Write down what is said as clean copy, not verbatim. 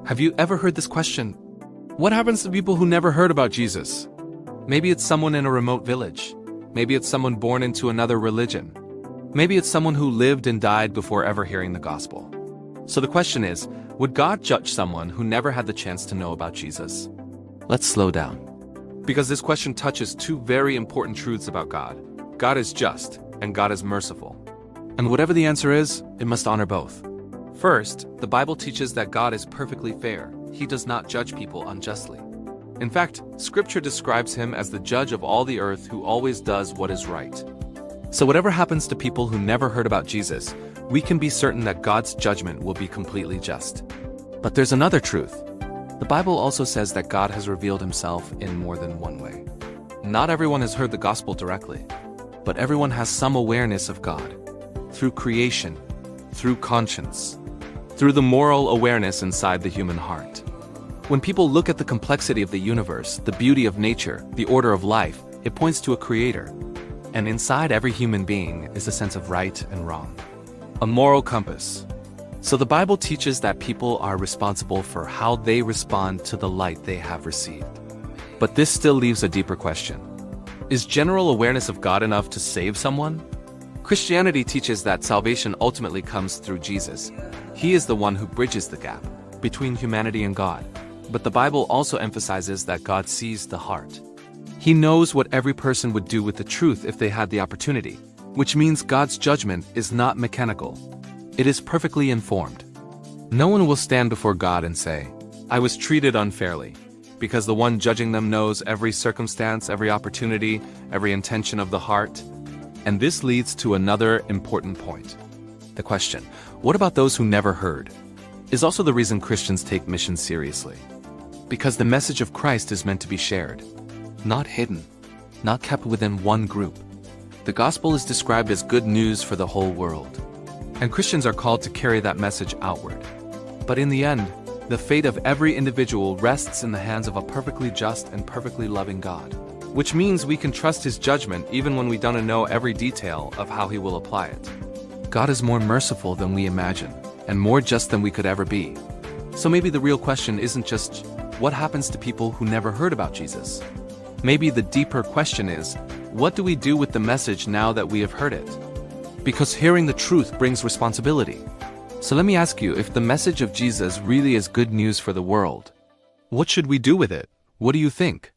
Have you ever heard this question? What happens to people who never heard about Jesus? Maybe it's someone in a remote village. Maybe it's someone born into another religion. Maybe it's someone who lived and died before ever hearing the gospel. So the question is, would God judge someone who never had the chance to know about Jesus? Let's slow down. Because this question touches two very important truths about God. God is just, and God is merciful. And whatever the answer is, it must honor both. First, the Bible teaches that God is perfectly fair. He does not judge people unjustly. In fact, Scripture describes him as the judge of all the earth who always does what is right. So whatever happens to people who never heard about Jesus, we can be certain that God's judgment will be completely just. But there's another truth. The Bible also says that God has revealed himself in more than one way. Not everyone has heard the gospel directly, but everyone has some awareness of God. Through creation, through conscience, through the moral awareness inside the human heart. When people look at the complexity of the universe, the beauty of nature, the order of life, it points to a creator. And inside every human being is a sense of right and wrong. A moral compass. So the Bible teaches that people are responsible for how they respond to the light they have received. But this still leaves a deeper question. Is general awareness of God enough to save someone? Christianity teaches that salvation ultimately comes through Jesus. He is the one who bridges the gap between humanity and God. But the Bible also emphasizes that God sees the heart. He knows what every person would do with the truth if they had the opportunity, which means God's judgment is not mechanical. It is perfectly informed. No one will stand before God and say, "I was treated unfairly," because the one judging them knows every circumstance, every opportunity, every intention of the heart. And this leads to another important point. The question, what about those who never heard? Is also the reason Christians take missions seriously. Because the message of Christ is meant to be shared, not hidden, not kept within one group. The gospel is described as good news for the whole world. And Christians are called to carry that message outward. But in the end, the fate of every individual rests in the hands of a perfectly just and perfectly loving God. Which means we can trust his judgment even when we don't know every detail of how he will apply it. God is more merciful than we imagine, and more just than we could ever be. So maybe the real question isn't just, what happens to people who never heard about Jesus? Maybe the deeper question is, what do we do with the message now that we have heard it? Because hearing the truth brings responsibility. So let me ask you, if the message of Jesus really is good news for the world, what should we do with it? What do you think?